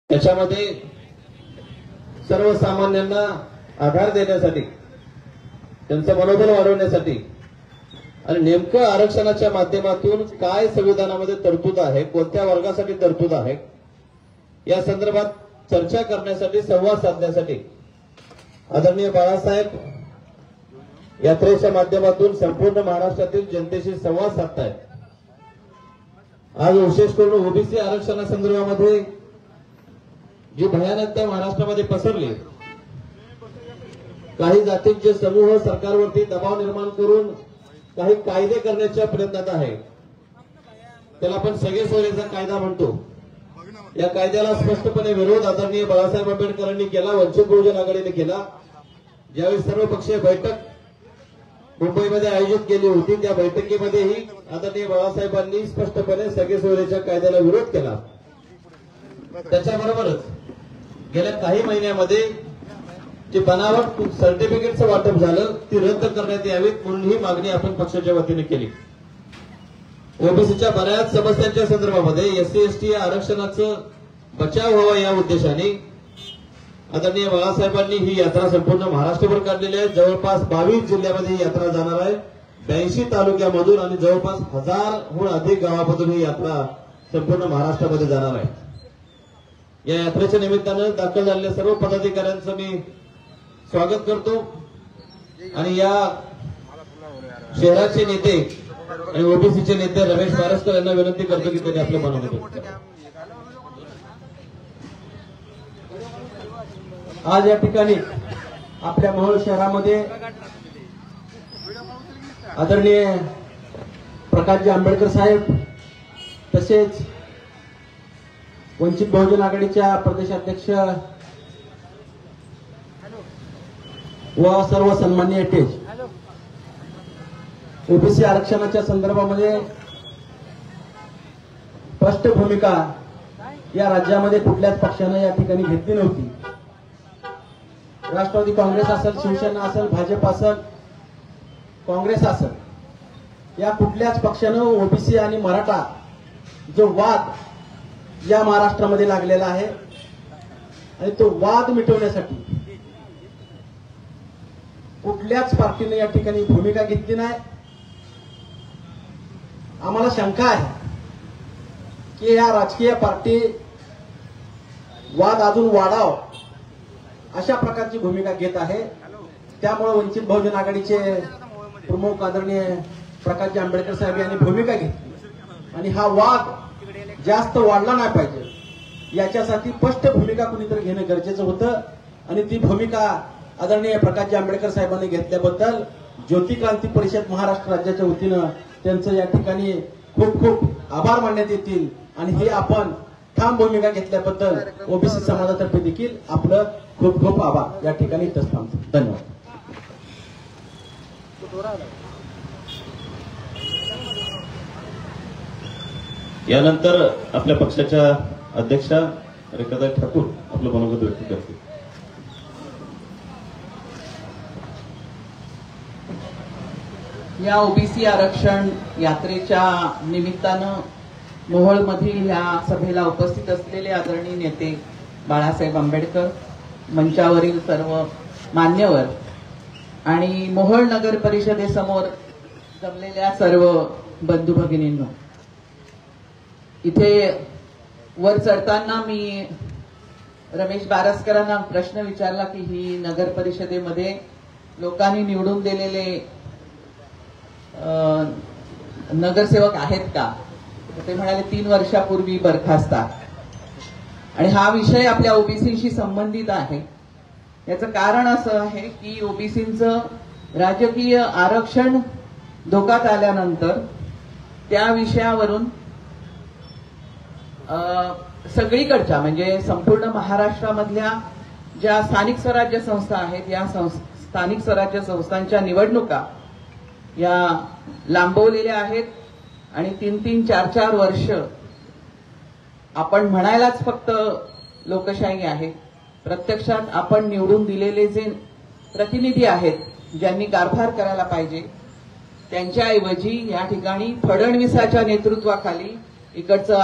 त्याच्यामध्ये सर्वसामान्यांना आधार देण्यासाठी, त्यांचं मनोबल वाढवण्यासाठी आणि नेमकं आरक्षणाच्या माध्यमातून काय संविधानामध्ये तरतूद आहे, कोणत्या वर्गासाठी तरतूद आहे, या संदर्भात चर्चा करण्यासाठी, संवाद साधण्यासाठी आदरणीय बाळासाहेब यात्रेच्या माध्यमातून संपूर्ण महाराष्ट्रातील जनतेशी संवाद साधतायत। आज विशेष करून ओबीसी आरक्षणासंदर्भामध्ये जी भयानकता महाराष्ट्रामध्ये पसरली, काही जातींचे समूह सरकारवरती दबाव निर्माण करून काही कायदे करण्याच्या प्रयत्नात आहे, त्याला आपण सगळे सोयीचा कायदा म्हणतो। या कायद्याला स्पष्टपणे विरोध आदरणीय बाळासाहेब आंबेडकरांनी केला, वंचित बहुजन आघाडीने केला। ज्यावेळी सर्वपक्षीय बैठक मुंबईमध्ये आयोजित केली होती, त्या बैठकीमध्येही आदरणीय बाळासाहेबांनी स्पष्टपणे सगळे सोयीच्या कायद्याला विरोध केला। त्याच्याबरोबरच गेल्या काही महिन्यामध्ये जे बनावट सर्टिफिकेटचं वाटप झालं, ती रद्द करण्यात यावीत म्हणून ही मागणी आपण पक्षाच्या वतीने केली। ओबीसीच्या बऱ्याच समस्यांच्या संदर्भामध्ये एससी एसटी या आरक्षणाचं बचाव व्हावा या उद्देशाने आदरणीय बाळासाहेबांनी ही यात्रा संपूर्ण महाराष्ट्रभर काढलेली आहे। जवळपास 22 जिल्ह्यामध्ये ही यात्रा जाणार आहे, 82 तालुक्यामधून आणि जवळपास 1000हून अधिक गावामधून ही यात्रा संपूर्ण महाराष्ट्रामध्ये जाणार आहे। या यात्रेच्या निमित्तानं दाखल झालेल्या सर्व पदाधिकाऱ्यांचं मी स्वागत करतो आणि या शहराचे नेते आणि ओबीसीचे नेते रमेश बारसकर यांना विनंती करतो की त्यांनी आपलं मनोगत। आज या ठिकाणी आपल्या मोहोळ शहरामध्ये आदरणीय प्रकाशजी आंबेडकर साहेब तसेच वंचित बहुजन आघाडीच्या प्रदेशाध्यक्ष व सर्व सन्माननीय टेज ओबीसी आरक्षणाच्या संदर्भामध्ये स्पष्ट भूमिका या राज्यामध्ये कुठल्याच पक्षाने या ठिकाणी घेतली नव्हती। राष्ट्रवादी काँग्रेस असेल, शिवसेना असेल, भाजप असेल, काँग्रेस असेल, या कुठल्याच पक्षानं ओबीसी आणि मराठा जो वाद या महाराष्ट्रामध्ये लागलेला आहे आणि तो वाद मिटवण्यासाठी कुठल्याच पार्टीने या ठिकाणी भूमिका घेतली नाही। आम्हाला शंका आहे की या राजकीय पार्टी वाद अजून वाढाव अशा प्रकारची भूमिका घेत आहे। त्यामुळे वंचित बहुजन आघाडीचे प्रमुख आदरणीय प्रकाशजी आंबेडकर साहेब यांनी भूमिका घेतली आणि हा वाद जास्त वाढला नाही पाहिजे याच्यासाठी स्पष्ट भूमिका कुणीतरी घेणं गरजेचं होतं आणि ती भूमिका आदरणीय प्रकाशजी आंबेडकर साहेबांनी घेतल्याबद्दल ज्योती क्रांती परिषद महाराष्ट्र राज्याच्या वतीनं त्यांचं या ठिकाणी खूप खूप आभार मानण्यात येतील आणि हे आपण ठाम भूमिका घेतल्याबद्दल ओबीसी समाजातर्फे देखील आपलं खूप खूप आभार या ठिकाणी इथंच थांबतो। धन्यवाद। यानंतर आपल्या पक्षाच्या अध्यक्षा रेखाताई ठाकूर आपलं मनोगत व्यक्त करतील। या ओबीसी आरक्षण यात्रेच्या निमित्तानं मोहोळमधील या सभेला उपस्थित असलेले आदरणीय नेते बाळासाहेब आंबेडकर, मंचावरील सर्व मान्यवर आणि मोहोळ नगर परिषदेसमोर जमलेल्या सर्व बंधू भगिनींनो, इथे वर चढताना मी रमेश बारसकरांना प्रश्न विचारला की ही नगर परिषदेमध्ये लोकांनी निवडून दिलेले नगरसेवक आहेत का? ते म्हणाले 3 वर्षापूर्वी बरखास्त आहे आणि हा विषय आपल्या ओबीसीशी संबंधित आहे। याचं कारण असं आहे की ओबीसींचं राजकीय आरक्षण धोक्यात आल्यानंतर त्या विषयावरून सगळीकडच्या म्हणजे संपूर्ण महाराष्ट्रामधल्या ज्या स्थानिक स्वराज्य संस्था आहेत, या स्थानिक स्वराज्य संस्थांच्या निवडणुका या लांबवलेल्या आहेत आणि 3-3, 4-4 वर्ष आपण म्हणायलाच फक्त लोकशाही आहे, प्रत्यक्षात आपण निवडून दिलेले जे प्रतिनिधी आहेत, ज्यांनी कारभार करायला पाहिजे, त्यांच्याऐवजी या ठिकाणी फडणवीसाच्या नेतृत्वाखाली इकडचं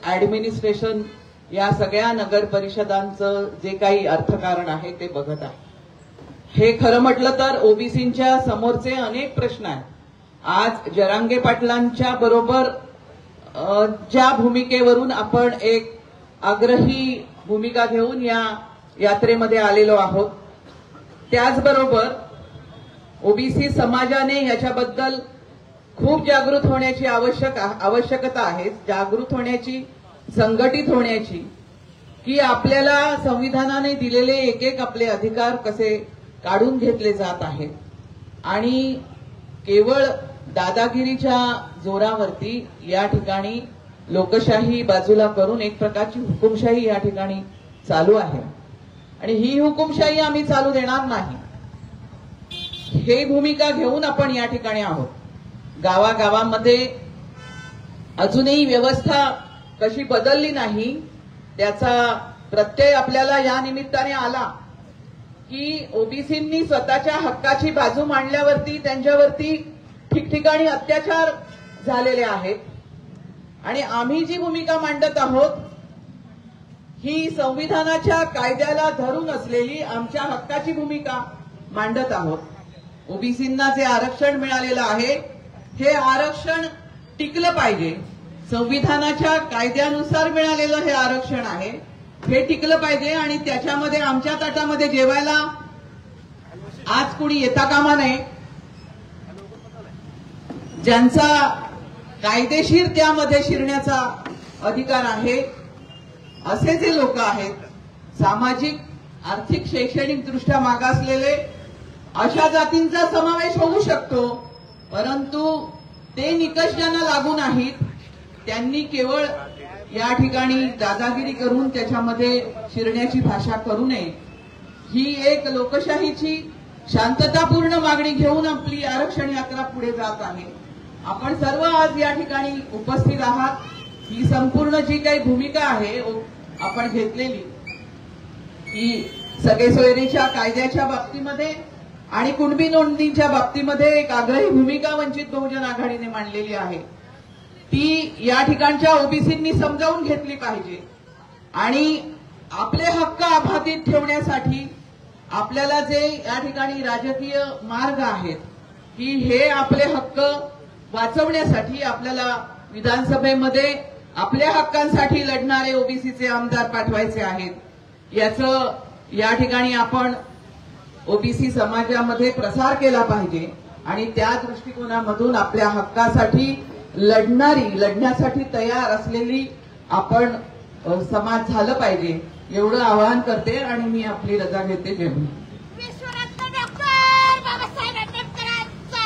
ऍडमिनिस्ट्रेशन या सगळ्या नगर परिषदांचं जे काही अर्थकारण आहे ते बघत आहे. हे खरं म्हटलं तर ओबीसींच्या समोरचे अनेक प्रश्न आहेत. आज जरांगे पाटलांच्या बरोबर ज्या भूमिकेवरून आपण एक आग्रही भूमिका घेऊन या यात्रेमध्ये आलेलो आहोत, त्याचबरोबर ओबीसी समाजाने याच्याबद्दल खूप जागृत होण्याची आवश्यकता आहे. जागृत होण्याची, संघटित होण्याची, की आपल्याला संविधानाने दिलेले एक एक आपले अधिकार कसे काढून घेतले जात आहेत आणि केवळ दादागिरीच्या जोरावरती या ठिकाणी लोकशाही बाजूला करून एक प्रकारची हुकुमशाही या ठिकाणी चालू आहे आणि ही हुकुमशाही आम्ही चालू देणार नाही. हे भूमिका घेऊन आपण या ठिकाणी आहोत. गावागावांमध्ये अजूनही व्यवस्था कशी बदलली नाही त्याचा प्रत्यय आपल्याला या निमित्ताने आला की ओबीसींनी स्वतःच्या हक्काची बाजू मांडल्यावरती त्यांच्यावरती ठिकठिकाणी अत्याचार झालेले आहेत आणि आम्ही जी भूमिका मांडत आहोत ही संविधानाच्या कायद्याला धरून असलेली आमच्या हक्काची भूमिका मांडत आहोत. ओबीसींना जे आरक्षण मिळालेलं आहे हे आरक्षण टिकलं पाहिजे. संविधानाच्या कायद्यानुसार मिळालेलं हे आरक्षण आहे, हे टिकलं पाहिजे आणि त्याच्यामध्ये आमच्या ताटामध्ये जेवायला आज कुणी येता कामा नये. ज्यांचा कायदेशीर त्यामध्ये शिरण्याचा अधिकार आहे असे जे लोक आहेत, सामाजिक, आर्थिक, शैक्षणिक दृष्ट्या मागासलेले, अशा जातींचा समावेश होऊ शकतो. परंतु ते निकष ज्यांना लागू नाहीत त्यांनी केवळ या ठिकाणी दादागिरी करून त्याच्यामध्ये शिरण्याची भाषा करू नये. ही एक लोकशाहीची शांततापूर्ण मागणी घेऊन आपली आरक्षण यात्रा पुढे जात आहे. आपण सर्व आज या ठिकाणी उपस्थित आहात. ही संपूर्ण जी काही भूमिका आहे आपण घेतलेली की सगळे सोयरीच्या कायद्याच्या बाबतीमध्ये आणि कुणबी नोंदणीच्या बाबतीमध्ये एक आग्रही भूमिका वंचित बहुजन आघाडीने मांडलेली आहे, ती या ठिकाणच्या ओबीसींनी समजावून घेतली पाहिजे आणि आपले हक्क अबाधित ठेवण्यासाठी आपल्याला जे या ठिकाणी राजकीय मार्ग आहेत की हे आपले हक्क वाचवण्यासाठी आपल्याला विधानसभेमध्ये आपल्या हक्कांसाठी लढणारे ओबीसीचे आमदार पाठवायचे आहेत. याचं या ठिकाणी आपण ओबीसी समाजामध्ये प्रसार केला पाहिजे आणि त्या दृष्टिकोनामधून आपल्या हक्कासाठी लढण्यासाठी तयार असलेली आपण समाज झालं पाहिजे एवढं आवाहन करते आणि मी आपली रजा घेते. जय हिंद. विश्वरत्न डॉक्टर बाबासाहेब आंबेडकरांचा,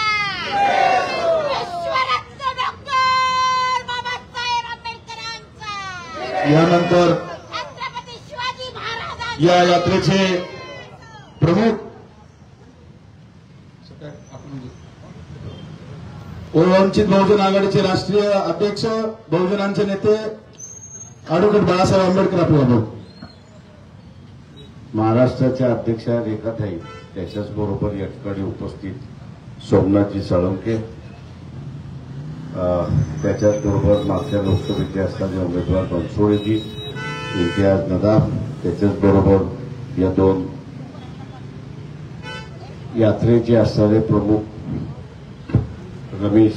विश्वरत्न डॉक्टर बाबासाहेब आंबेडकरांचा. यानंतर छत्रपती शिवाजी महाराजांचा. या यात्रेचे प्रमुख वंचित बहुजन आघाडीचे राष्ट्रीय अध्यक्ष, बहुजनांचे नेते ॲडव्होकेट बाळासाहेब आंबेडकर आपल्याला. महाराष्ट्राच्या अध्यक्षा रेखाताई, त्याच्याच बरोबर या ठिकाणी उपस्थित सोमनाथजी साळुंखे, त्याच्याच बरोबर मागच्या लोकसभेचे असणारे उमेदवार बनसोडेजी, इम्तियाज नदाफ, त्याच्याच बरोबर या दोन यात्रेचे असणारे प्रमुख रमेश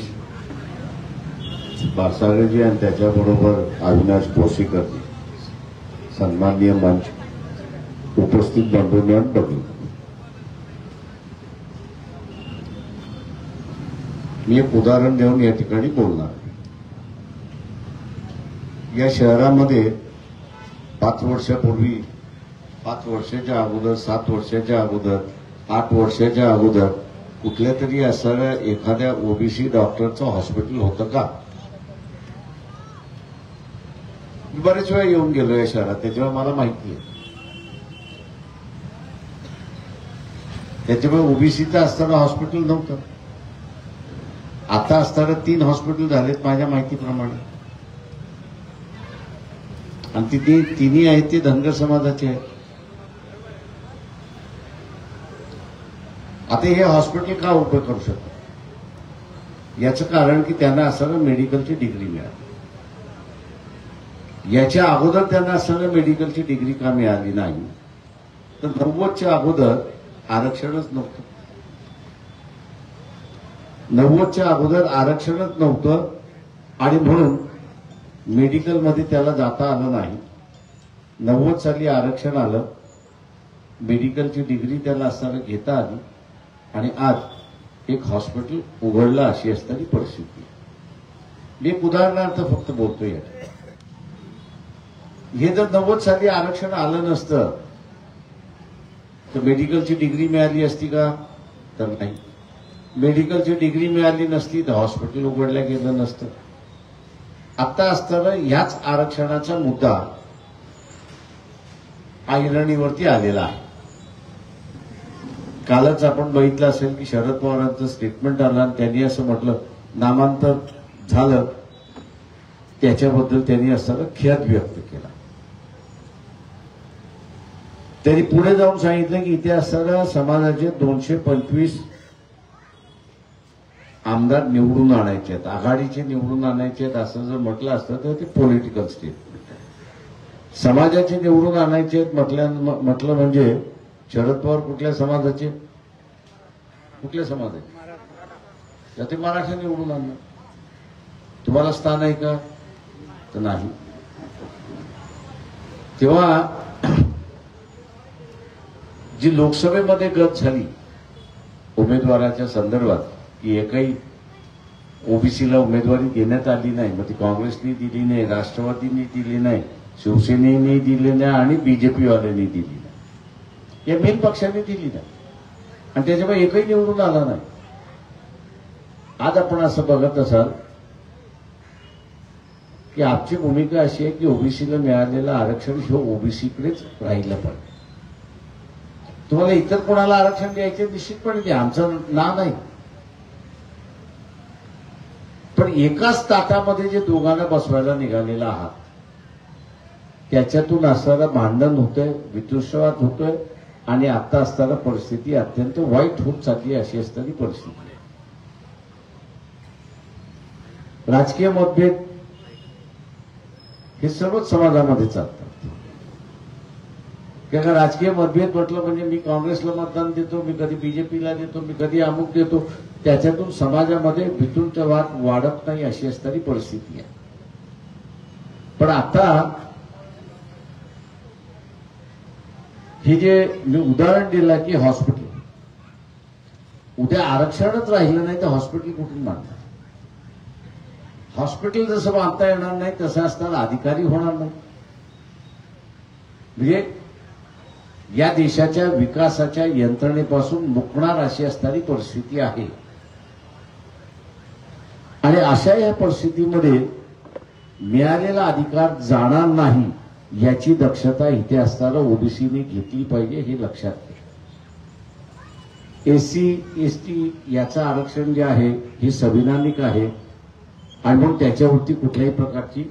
बासागरजी आणि त्याच्याबरोबर अविनाश भोसीकर, सन्माननीय मंच, उपस्थित बंधूंनी आणि बघू. मी एक उदाहरण देऊन या ठिकाणी बोलणार. या शहरामध्ये 5 वर्षापूर्वी, 5 वर्षाच्या अगोदर, 7 वर्षाच्या अगोदर, 8 वर्षाच्या अगोदर कुठल्या तरी असणाऱ्या एखाद्या ओबीसी डॉक्टरचं हॉस्पिटल होतं का? मी बरेच वेळा येऊन गेलो या शहरात, त्याच्यामुळे मला माहिती आहे. त्याच्यामुळे ओबीसीचं असताना हॉस्पिटल नव्हतं. आता असताना 3 हॉस्पिटल झालेत माझ्या माहितीप्रमाणे आणि तिन्ही आहेत ते धनगर समाजाचे आहेत. आता हे हॉस्पिटल का उभं करू शकतो? याचं कारण की त्यांना असताना मेडिकलची डिग्री मिळाली याच्या अगोदर त्यांना असताना मेडिकलची डिग्री का मिळाली नाही, तर 90च्या अगोदर आरक्षणच नव्हतं. 90च्या अगोदर आरक्षणच नव्हतं आणि म्हणून मेडिकलमध्ये त्याला जाता आलं नाही. 90 साली आरक्षण आलं, मेडिकलची डिग्री त्याला असताना घेता आली आणि आज एक हॉस्पिटल उघडलं अशी असणारी परिस्थिती. मी एक उदाहरणार्थ फक्त बोलतोय. हे जर 90 साली आरक्षण आलं नसतं तर मेडिकलची डिग्री मिळाली असती का, तर नाही. मेडिकलची डिग्री मिळाली नसती तर हॉस्पिटल उघडलं गेलं नसतं. आता असताना याच आरक्षणाचा मुद्दा ऐरणीवरती आलेला आहे. कालच आपण बघितलं असेल की शरद पवारांचं स्टेटमेंट आलं आणि त्यांनी असं म्हटलं नामांतर झालं, त्याच्याबद्दल त्यांनी असताना खेद व्यक्त केला. त्यांनी पुढे जाऊन सांगितलं की इथे असताना समाजाचे 225 आमदार निवडून आणायचे आहेत, आघाडीचे निवडून आणायचे आहेत असं जर म्हटलं असतं तर ते पॉलिटिकल स्टेटमेंट आहे. समाजाचे निवडून आणायचे आहेत म्हटलं म्हणजे शरद पवार कुठल्या समाजाचे, कुठल्या समाजाचे, तर ते मराठा निवडून आणणार. तुम्हाला स्थान आहे का, तर नाही. तेव्हा जी लोकसभेमध्ये गत झाली उमेदवाराच्या संदर्भात की एकही ओबीसीला उमेदवारी देण्यात आली नाही, मग ती काँग्रेसनी दिली नाही, राष्ट्रवादींनी दिली नाही, शिवसेनेने दिली नाही आणि बीजेपी वाल्यांनी दिली नाही, या मेन पक्षांनी दिली नाही आणि त्याच्यामुळे एकही निवडून आला नाही. आज आपण असं बघत असाल की आमची भूमिका अशी आहे की ओबीसीला मिळालेलं आरक्षण हे ओबीसीकडेच राहिलं पाहिजे. तुम्हाला इतर कोणाला आरक्षण द्यायचे निश्चितपणे द्या, आमचं ना नाही. पण एकाच ताटामध्ये जे दोघांना बसवायला निघालेला आहात त्याच्यातून असणारं भांडण होतंय, वितुष्यवाद होतोय आणि आता असताना परिस्थिती अत्यंत वाईट होत चालली अशी असणारी परिस्थिती आहे. राजकीय मतभेद हे सर्वच समाजामध्ये चालतात. कारण राजकीय मतभेद म्हटलं म्हणजे मी काँग्रेसला मतदान देतो, मी कधी बीजेपीला देतो, मी कधी अमुक देतो, त्याच्यातून समाजामध्ये भीतूंचा वाद वाढत नाही अशी असणारी परिस्थिती आहे. पण आता हे जे मी उदाहरण दिलं की हॉस्पिटल, उद्या आरक्षणच राहिलं नाही तर हॉस्पिटल कुठून बांधणार. हॉस्पिटल जसं बांधता येणार नाही तसं असताना अधिकारी होणार नाही. म्हणजे या देशाच्या विकासाच्या यंत्रणेपासून मुकणार अशी असणारी परिस्थिती आहे. आणि अशा या परिस्थितीमध्ये मिळालेला अधिकार जाणार नाही याची दक्षता इथे असताना ओबीसीने घेतली पाहिजे, हे लक्षात घ्या. एससी एसटी याचं आरक्षण जे आहे हे संविधानिक आहे आणि म्हणून त्याच्यावरती कुठल्याही प्रकारची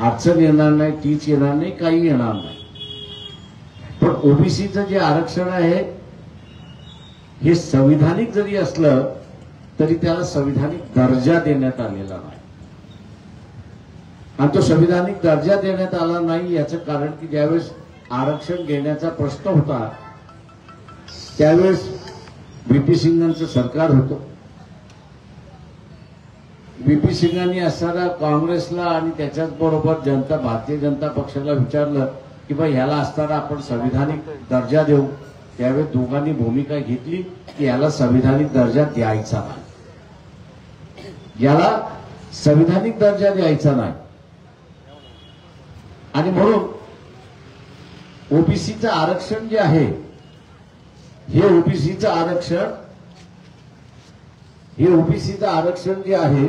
अडचण येणार नाही, टीच येणार नाही, काही येणार नाही. पण ओबीसीचं जे आरक्षण आहे हे संविधानिक जरी असलं तरी त्याला संविधानिक दर्जा देण्यात आलेला नाही. आणि तो संविधानिक दर्जा देण्यात आला नाही याचं कारण की ज्यावेळेस आरक्षण घेण्याचा प्रश्न होता त्यावेळेस व्हीपी सिंगांचं सरकार होतं. व्हीपी सिंगांनी असताना काँग्रेसला आणि त्याच्याच बरोबर भारतीय जनता पक्षाला विचारलं की बा ह्याला असताना आपण संविधानिक दर्जा देऊ. त्यावेळेस दोघांनी भूमिका घेतली की याला संविधानिक दर्जा द्यायचा नाही, याला संविधानिक दर्जा द्यायचा नाही. आणि म्हणून ओबीसीचं आरक्षण जे आहे हे ओबीसीचं आरक्षण जे आहे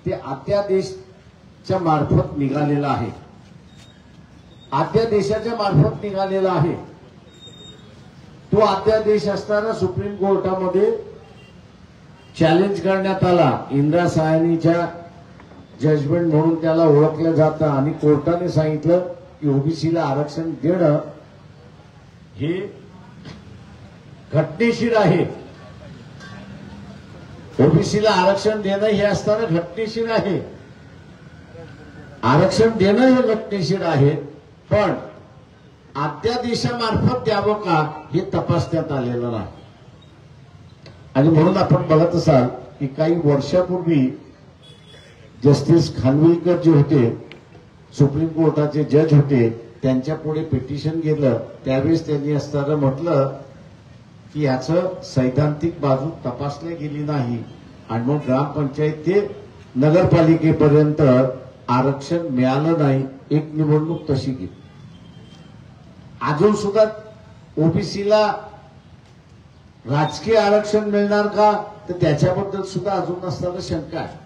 ते अध्यादेशाच्या मार्फत निघालेलं आहे. अध्यादेशाच्या मार्फत निघालेला आहे. तो अध्यादेश असताना सुप्रीम कोर्टामध्ये चॅलेंज करण्यात आला. इंदिरा साहनीच्या जजमेंट म्हणून त्याला ओळखलं जातं आणि कोर्टाने सांगितलं की ओबीसीला आरक्षण देणं हे घटनेशीर आहे. ओबीसीला आरक्षण देणं हे असताना घटनेशीर आहे. आरक्षण देणं हे घटनेशीर आहे, पण अध्यादेशामार्फत द्यावं का हे तपासण्यात आलेलं नाही. आणि म्हणून आपण बघत असाल की काही वर्षापूर्वी जस्टिस खानविलकर जे होते, सुप्रीम कोर्टाचे जज होते, त्यांच्या पुढे पिटिशन गेलं. त्यावेळेस त्यांनी असताना म्हटलं की याचं सैद्धांतिक बाजू तपासली गेली नाही आणि मग ग्रामपंचायत ते नगरपालिकेपर्यंत आरक्षण मिळालं नाही. एक निवडणूक तशी गेली. अजून सुद्धा ओबीसीला राजकीय आरक्षण मिळणार का, तर त्याच्याबद्दल सुद्धा अजून असताना शंका आहे.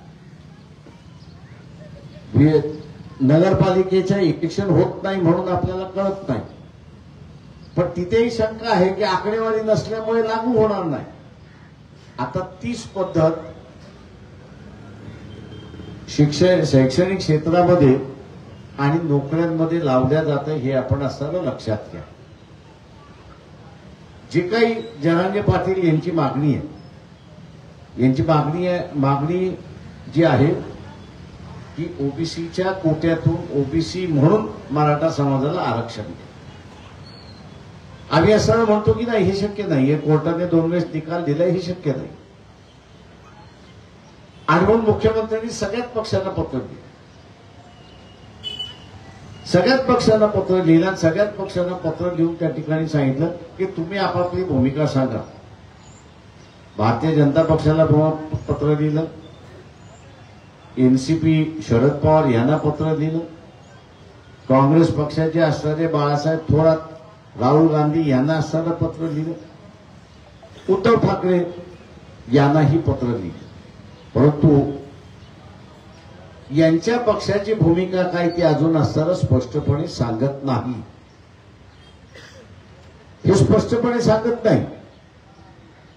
नगरपालिकेच्या इलेक्शन होत नाही म्हणून आपल्याला कळत नाही, पण तिथेही शंका आहे की आकडेवारी नसल्यामुळे लागू होणार नाही. आता तीच पद्धत शैक्षणिक क्षेत्रामध्ये आणि नोकऱ्यांमध्ये लावल्या जाते हे आपण असताना लक्षात घ्या. जे काही जरांगे पाटील यांची मागणी आहे, मागणी जी आहे की ओबीसीच्या कोट्यातून ओबीसी म्हणून मराठा समाजाला आरक्षण द्या. आम्ही असं म्हणतो की नाही, हे शक्य नाही. हे कोर्टाने 2 वेळेस निकाल दिलाय, हे शक्य नाही. आणि म्हणून मुख्यमंत्र्यांनी सगळ्याच पक्षांना पत्र दिलं, सगळ्याच पक्षांना पत्र लिहिलं आणि सगळ्याच पक्षांना पत्र लिहून त्या ठिकाणी सांगितलं की तुम्ही आपापली भूमिका सांगा. भारतीय जनता पक्षाला पत्र लिहिलं, एनसीपी शरद पवार यांना पत्र दिलं, काँग्रेस पक्षाचे असणारे बाळासाहेब थोरात, राहुल गांधी यांना असताना पत्र लिहिलं, उद्धव ठाकरे यांनाही पत्र लिहिलं. परंतु यांच्या पक्षाची भूमिका काय ती अजून असताना स्पष्टपणे सांगत नाही. हे स्पष्टपणे सांगत नाही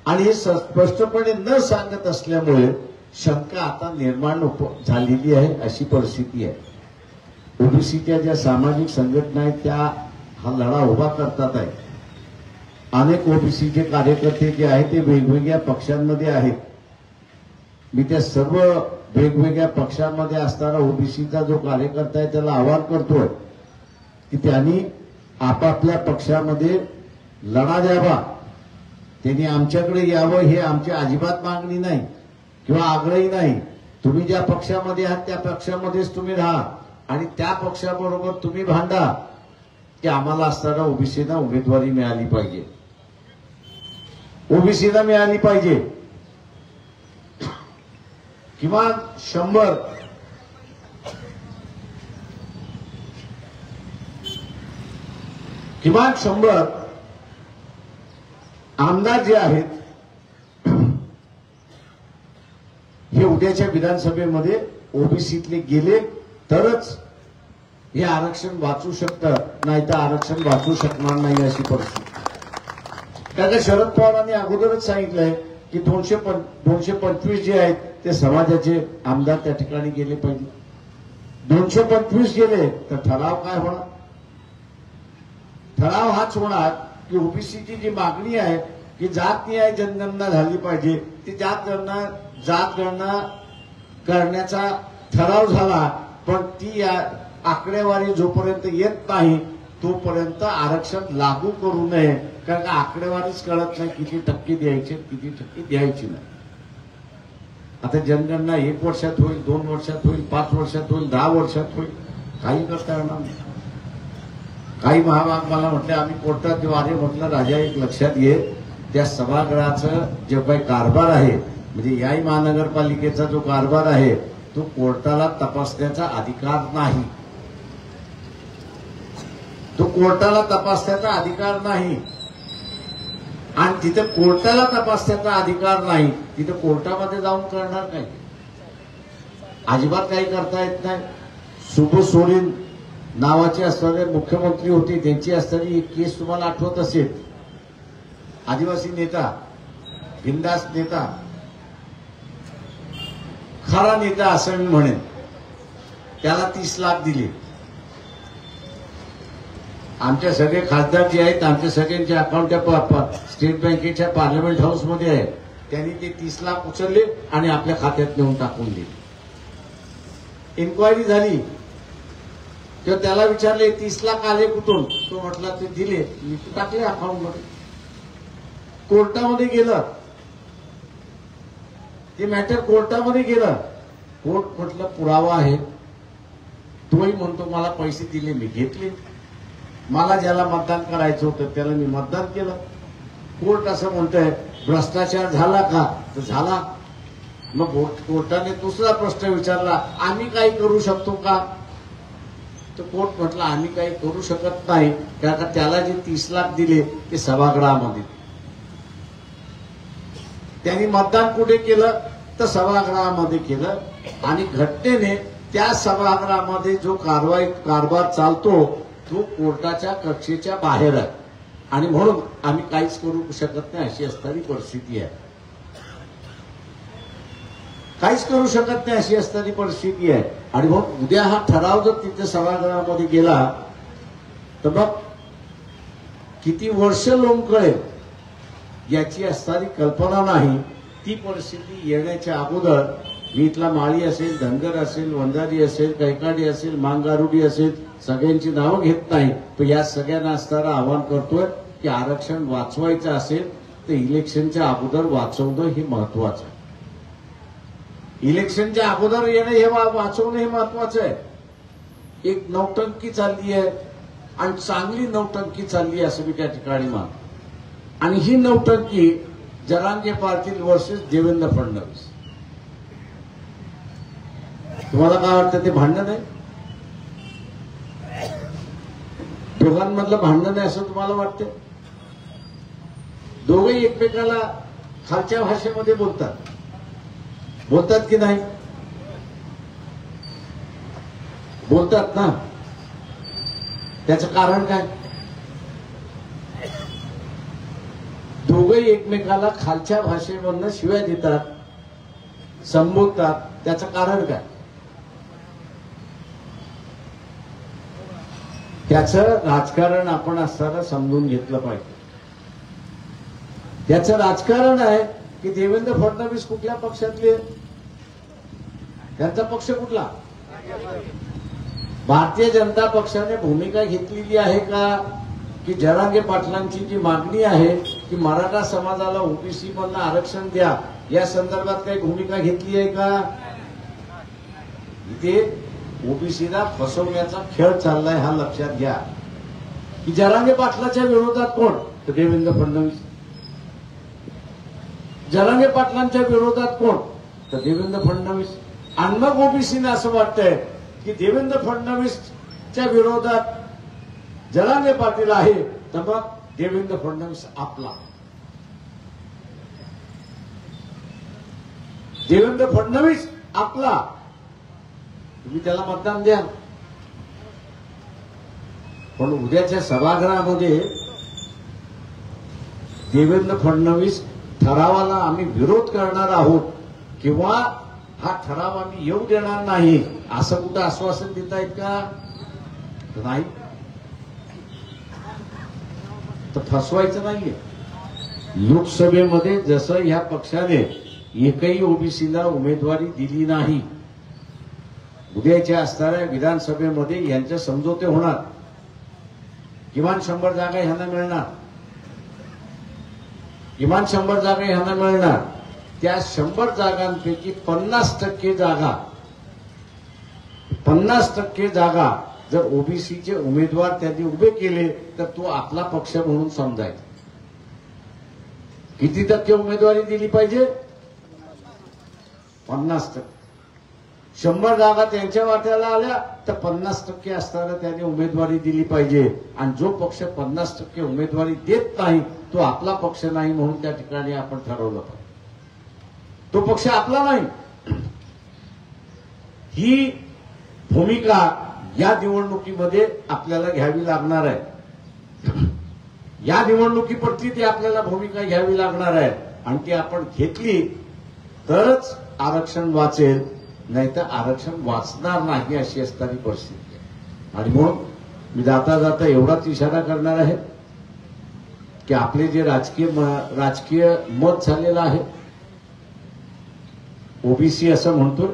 आणि हे स्पष्टपणे न सांगत असल्यामुळे शंका आता निर्माण झालेली आहे, अशी परिस्थिती आहे. ओबीसीच्या ज्या सामाजिक संघटना आहेत त्या हा लढा उभा करतात आहे. अनेक ओबीसीचे कार्यकर्ते जे आहेत ते वेगवेगळ्या पक्षांमध्ये आहेत. मी त्या सर्व वेगवेगळ्या पक्षांमध्ये असताना ओबीसीचा जो कार्यकर्ता आहे त्याला आवाहन करतोय की त्यांनी आपापल्या पक्षामध्ये लढा द्यावा. त्यांनी आमच्याकडे यावं, हे आमची अजिबात मागणी नाही किंवा आग्रही नाही. तुम्ही ज्या पक्षामध्ये आहात त्या पक्षामध्येच तुम्ही राहा आणि त्या पक्षाबरोबर तुम्ही भांडा की आम्हाला असताना ओबीसीला उमेदवारी मिळाली पाहिजे, ओबीसीला मिळाली पाहिजे. किमान 100 आमदार जे आहेत हे उद्याच्या विधानसभेमध्ये ओबीसीतले गेले तरच हे आरक्षण वाचू शकतं, नाही तर आरक्षण वाचू शकणार नाही अशी परिस्थिती. कारण शरद पवारांनी अगोदरच सांगितलंय की 225 जे आहेत ते समाजाचे आमदार त्या ठिकाणी गेले पाहिजे. 225 गेले तर ठराव काय होणार? ठराव हाच होणार की ओबीसीची जी मागणी आहे की जातनिहाय जनगणना झाली पाहिजे, ती जात गणना करण्याचा ठराव झाला, पण ती आकडेवारी जोपर्यंत येत नाही तोपर्यंत आरक्षण लागू करू नये. कारण का आकडेवारीच कळत नाही किती टक्के द्यायचे, किती टक्के द्यायची नाही. आता जनगणना 1 वर्षात होईल, 2 वर्षात होईल, 5 वर्षात होईल, 10 वर्षात होईल, काही करता येणार नाही. काही महाभाग मला म्हटले आम्ही कोर्टात द्वारे, म्हटलं राजा एक लक्षात घे, त्या सभागृहाचं जे काही कारभार आहे म्हणजे याही महानगरपालिकेचा जो कारभार आहे तो कोर्टाला तपासण्याचा अधिकार नाही. तो कोर्टाला तपासण्याचा अधिकार नाही आणि तिथे कोर्टाला तपासण्याचा अधिकार नाही, तिथे कोर्टामध्ये जाऊन करणार काय? अजिबात काही करता येत नाही. सुबो सोरेन नावाचे असणारे मुख्यमंत्री होते, त्यांची असणारी एक केस तुम्हाला आठवत असेल. आदिवासी नेता, बिंदास नेता, खरा नेता असं मी म्हणेन. त्याला 30 लाख दिले. आमच्या सगळे खासदार जे आहेत आमच्या सगळ्यांचे अकाउंट स्टेट बँकेच्या पार्लमेंट हाऊसमध्ये आहे. त्यांनी ते 30 लाख उचलले आणि आपल्या खात्यात नेऊन टाकून दिले. इन्क्वायरी झाली किंवा त्याला विचारले 30 लाख आले कुठून, तो म्हटला ते दिले, मी टाकले अकाउंट मध्ये. कोर्टामध्ये गेलं, ते मॅटर कोर्टामध्ये गेलं. कोर्ट म्हटलं पुरावा आहे. तोही म्हणतो मला पैसे दिले, मी घेतले. मला ज्याला मतदान करायचं होतं त्याला मी मतदान केलं. कोर्ट असं म्हणतंय भ्रष्टाचार झाला का, तर झाला. मग कोर्टाने दुसरा प्रश्न विचारला, आम्ही काही करू शकतो का, तर कोर्ट म्हटलं आम्ही काही करू शकत नाही, कारण त्याला जे 30 लाख दिले ते सभागृहामध्ये. त्यांनी मतदान कुठे केलं, तर सभागृहामध्ये केलं. आणि घटनेने त्या सभागृहामध्ये जो कारभार चालतो तो कोर्टाच्या कक्षेच्या बाहेर आहे. आणि म्हणून आम्ही काहीच करू शकत नाही अशी असणारी परिस्थिती आहे. काहीच करू शकत नाही अशी असणारी परिस्थिती आहे. आणि मग उद्या हा ठराव जर तिथे सभागृहामध्ये गेला तर मग किती वर्ष लोंबकळेल याची असणारी कल्पना नाही. ती परिस्थिती येण्याच्या अगोदर मी इथला माळी असेल, धनगर असेल, वंजारी असेल, कैकाडी असेल, मांगारुडी असेल, सगळ्यांची नावं घेत नाही, तर या सगळ्यांना असणारं आवाहन करतोय की आरक्षण वाचवायचं असेल तर इलेक्शनच्या अगोदर वाचवणं हे महत्वाचं आहे. इलेक्शनच्या अगोदर येणं हे वाचवणं हे महत्वाचं आहे. एक नौटंकी चालली आहे आणि चांगली नौटंकी चालली आहे असं मी त्या ठिकाणी मानतो. आणि ही नौटंकी जरांगे पाटील वर्सेस देवेंद्र फडणवीस. तुम्हाला काय वाटतं ते भांडण आहे, दोघांमधलं भांडण आहे असं तुम्हाला वाटतं? दोघेही एकमेकाला खालच्या भाषेमध्ये बोलतात की नाही? बोलतात ना. त्याचं कारण काय? दोघेही एकमेकाला खालच्या भाषेमधनं शिव्या देतात, संबोधतात. त्याचं कारण काय? त्याचं राजकारण आपण असताना समजून घेतलं पाहिजे. त्याचं राजकारण आहे की देवेंद्र फडणवीस कुठल्या पक्षातले, त्यांचा पक्ष कुठला? भारतीय जनता पक्षाने भूमिका घेतलेली आहे का की जरांगे पाटलांची जी मागणी आहे की मराठा समाजाला ओबीसी मधनं आरक्षण द्या या संदर्भात काही भूमिका घेतली आहे का? इथे ओबीसीला फसवण्याचा खेळ चाललाय हा लक्षात घ्या. की जरांगे पाटलाच्या विरोधात कोण, तर देवेंद्र फडणवीस. जरांगे पाटलांच्या विरोधात कोण, तर देवेंद्र फडणवीस. आणि मग ओबीसीने असं वाटतंय की देवेंद्र फडणवीसच्या विरोधात जरांगे पाटील आहे तर मग देवेंद्र फडणवीस आपला. देवेंद्र फडणवीस आपला, तुम्ही त्याला मतदान द्या. पण उद्याच्या सभागृहामध्ये देवेंद्र फडणवीस ठरावाला आम्ही विरोध करणार आहोत किंवा हा ठराव आम्ही येऊ देणार नाही असं कुठं आश्वासन देता येत का? नाही. तर फसवायचं नाहीये. लोकसभेमध्ये जसं या पक्षाने एकही ओबीसीला उमेदवारी दिली नाही, उद्याच्या असणाऱ्या विधानसभेमध्ये यांचे समझोते होणार. किमान 100 जागा ह्यांना मिळणार, किमान 100 जागा ह्यांना मिळणार. त्या 100 जागांपैकी 50% जागा जर ओबीसीचे उमेदवार त्यांनी उभे केले तर तो आपला पक्ष म्हणून समजायचा. किती टक्के उमेदवारी दिली पाहिजे? 50%. 100 जागा त्यांच्या वाट्याला आल्या तर 50% असताना त्यांनी उमेदवारी दिली पाहिजे. आणि जो पक्ष 50% उमेदवारी देत नाही तो आपला पक्ष नाही म्हणून त्या ठिकाणी आपण ठरवलं पाहिजे. तो पक्ष आपला नाही. ही भूमिका या निवडणुकीमध्ये आपल्याला घ्यावी लागणार आहे. या निवडणुकीपुरती ती आपल्याला भूमिका घ्यावी लागणार आहे. आणि ती आपण घेतली तरच आरक्षण वाचेल, नाहीतर आरक्षण वाचणार नाही अशी असणारी परिस्थिती आहे. आणि म्हणून मी जाता जाता एवढाच इशारा करणार आहे की आपले जे राजकीय मत झालेलं आहे, ओबीसी असं म्हणतो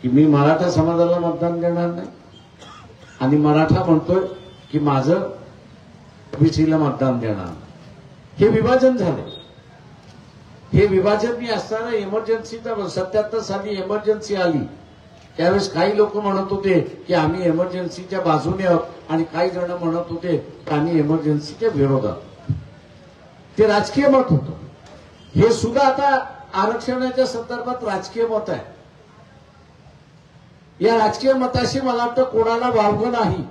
की मी मराठा समाजाला मतदान देणार नाही, आणि मराठा म्हणतोय की माझं ओबीसीला मतदान देणार. हे विभाजन झाले. हे विभाजन मी असताना इमर्जन्सीचा 77 साली इमर्जन्सी आली त्यावेळेस काही लोक म्हणत होते की आम्ही इमर्जन्सीच्या बाजूने आहोत आणि काही जण म्हणत होते की आम्ही इमर्जन्सीच्या विरोधात. ते राजकीय मत होतं. हे सुद्धा आता आरक्षणाच्या संदर्भात राजकीय मत आहे. या राजकीय मताशी मला वाटतं कोणाला वावगं नाही.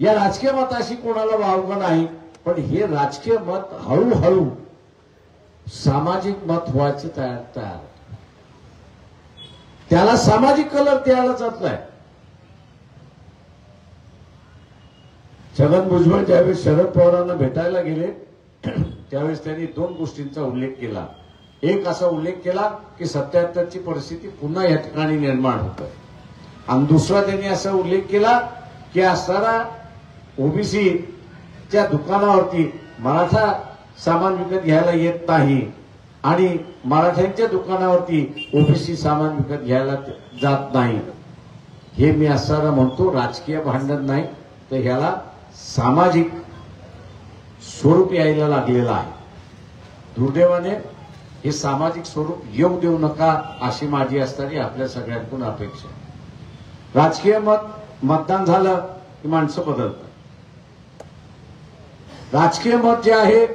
या राजकीय मताशी कोणाला वावगं नाही. पण हे राजकीय मत हळूहळू सामाजिक मत व्हायचं तयार त्याला सामाजिक कलर द्यायला जातलाय. छगन भुजबळ ज्यावेळेस शरद पवारांना भेटायला गेले त्यावेळेस त्यांनी 2 गोष्टींचा उल्लेख केला. एक असा उल्लेख केला की 77ची परिस्थिती पुन्हा या ठिकाणी निर्माण होत आणि दुसरा त्यांनी असा उल्लेख केला की असणारा ओबीसीच्या दुकानावरती मराठा सामान विकत घ्यायला येत नाही आणि मराठ्यांच्या दुकानावरती ओबीसी सामान विकत घ्यायला जात नाही. हे मी असणारा म्हणतो राजकीय भांडण नाही तर ह्याला सामाजिक स्वरूप यायला लागलेलं आहे. दुर्दैवाने हे सामाजिक स्वरूप येऊ देऊ नका अशी माझी असणारी आपल्या सगळ्यांकडून अपेक्षा आहे. राजकीय मतदान झालं की माणसं बदलतात. राजकीय मत जे आहे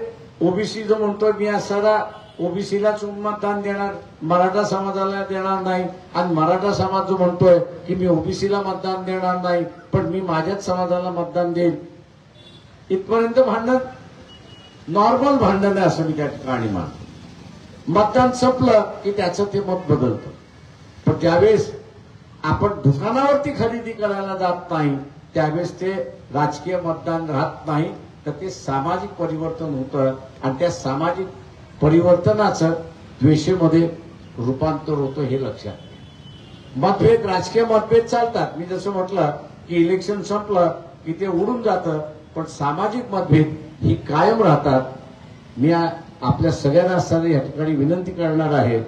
ओबीसी जो म्हणतोय मी असणारा ओबीसीलाच मतदान देणार मराठा समाजाला देणार नाही आणि मराठा समाज जो म्हणतोय की मी ओबीसीला मतदान देणार नाही पण मी माझ्याच समाजाला मतदान देईन. इथपर्यंत भांडण नॉर्मल भांडण आहे असं मी त्या ठिकाणी मानतो. मतदान संपलं की त्याचं ते मत बदलतं. पण ज्यावेळेस आपण दुकानावरती खरेदी करायला जात नाही त्यावेळेस ते राजकीय मतदान राहत नाही तर ते सामाजिक परिवर्तन होतं आणि त्या सामाजिक परिवर्तनाचं द्वेषेमध्ये रूपांतर होतं हे लक्षात घ्या. मतभेद राजकीय मतभेद चालतात. मी जसं म्हटलं की इलेक्शन संपलं की ते उडून जातं पण सामाजिक मतभेद ही कायम राहतात. मी आपल्या सगळ्यांना असताना या ठिकाणी विनंती करणार आहे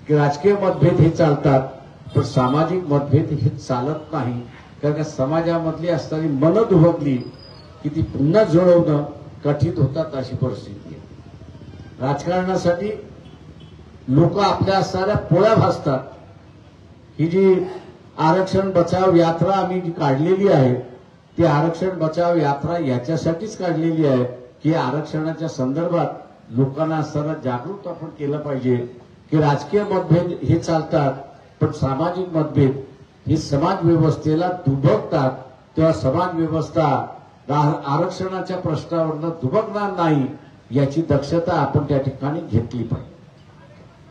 की राजकीय मतभेद हे चालतात पण सामाजिक मतभेद हे चालत नाही. कारण समाजामधली असणारी मनं दुभकली की ती पुन्हा जुळवणं कठीण होतात अशी परिस्थिती आहे. राजकारणासाठी लोक आपल्या असणाऱ्या पोळ्या भासतात. ही जी आरक्षण बचाव यात्रा आम्ही जी काढलेली आहे ती आरक्षण बचाव यात्रा याच्यासाठीच काढलेली आहे की आरक्षणाच्या संदर्भात लोकांना असताना जागृत आपण केलं पाहिजे की राजकीय मतभेद हे चालतात पण सामाजिक मतभेद हे समाज व्यवस्थेला दुभगतात. तेव्हा समाज व्यवस्था आरक्षणाच्या प्रश्नावरनं दुभगणार नाही याची दक्षता आपण त्या ठिकाणी घेतली पाहिजे.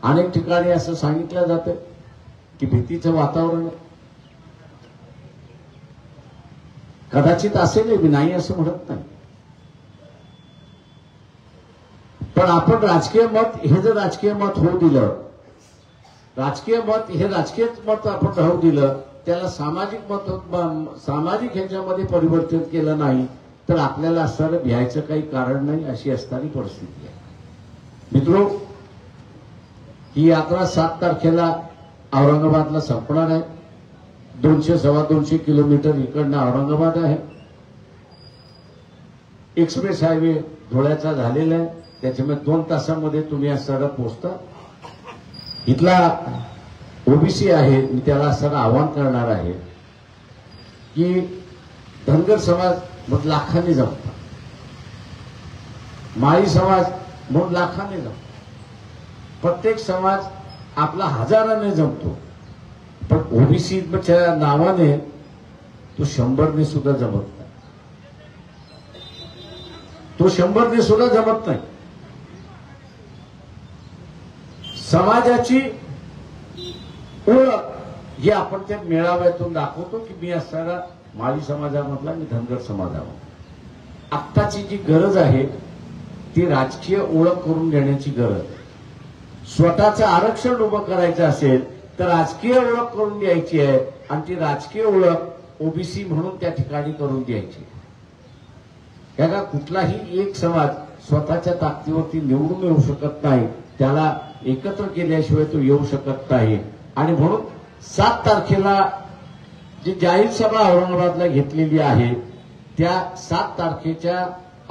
अनेक ठिकाणी असं सांगितलं जातं की भीतीचं वातावरण कदाचित असेल मी नाही असं म्हणत नाही पण आपण राजकीय मत हे जर राजकीय मत होऊ दिलं राजकीय मत हे राजकीय मत आपण राहू दिलं त्याला सामाजिक मत सामाजिक ह्याच्यामध्ये परिवर्तन केलं नाही तर आपल्याला असणारं भ्यायचं काही कारण नाही अशी असणारी परिस्थिती आहे. मित्रो ही यात्रा 7 तारखेला औरंगाबादला संपणार आहे. 200-250 किलोमीटर इकडनं औरंगाबाद आहे. एक्सप्रेस हायवे धुळ्याचा झालेला आहे त्याच्यामुळे 2 तासामध्ये तुम्ही असणारा पोहोचता. इथला ओबीसी आहे मी त्याला असं आवाहन करणार आहे की धनगर समाज मग लाखांनी जमतात. माळी समाज मग लाखांनी जमतो. प्रत्येक समाज आपला हजाराने जमतो पण ओबीसीच्या नावाने तो 100ने सुद्धा जमत नाही. तो 100ने सुद्धा जमत नाही. समाजाची ओळख ही आपण त्या मेळाव्यातून दाखवतो की मी असणारा माळी समाजामधला मी धनगर समाजामधला. आत्ताची जी गरज आहे ती राजकीय ओळख करून घेण्याची गरज. स्वतःचं आरक्षण उभं करायचं असेल तर राजकीय ओळख करून द्यायची आहे आणि ती राजकीय ओळख ओबीसी म्हणून त्या ठिकाणी करून द्यायची. त्याला कुठलाही एक समाज स्वतःच्या ताकदीवरती निवडून येऊ शकत नाही. त्याला एकत्र केल्याशिवाय तो येऊ शकत नाही आणि म्हणून 7 तारखेला जी जाहीर सभा औरंगाबादला घेतलेली आहे त्या 7 तारखेच्या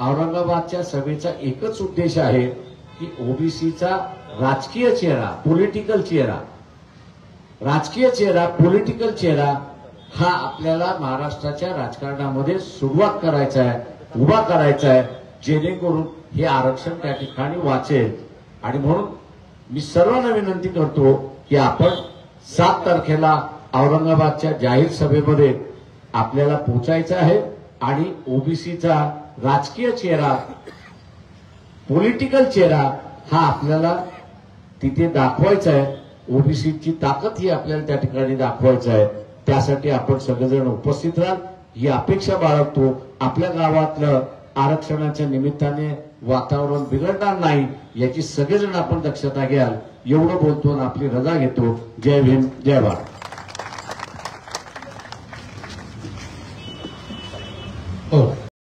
औरंगाबादच्या सभेचा एकच उद्देश आहे की ओबीसीचा राजकीय चेहरा, पॉलिटिकल चेहरा हा आपल्याला महाराष्ट्राच्या राजकारणामध्ये सुरुवात करायचा आहे, उभा करायचा आहे, जेणेकरून हे आरक्षण त्या ठिकाणी वाचेल. आणि म्हणून मी सर्वांना विनंती करतो की आपण 7 तारखेला औरंगाबादच्या जाहीर सभेमध्ये आपल्याला पोहोचायचं आहे आणि ओबीसीचा राजकीय चेहरा, पॉलिटिकल चेहरा हा आपल्याला तिथे दाखवायचा आहे. ओबीसीची ताकद ही आपल्याला त्या ठिकाणी दाखवायचं आहे. त्यासाठी आपण सगळेजण उपस्थित राहाल ही अपेक्षा बाळगतो. आपल्या गावातलं आरक्षणाच्या निमित्ताने वातावरण बिघडणार नाही याची सगळेजण आपण दक्षता घ्याल. एवढं बोलतो आणि आपली रजा घेतो. जय भीम, जय भारत.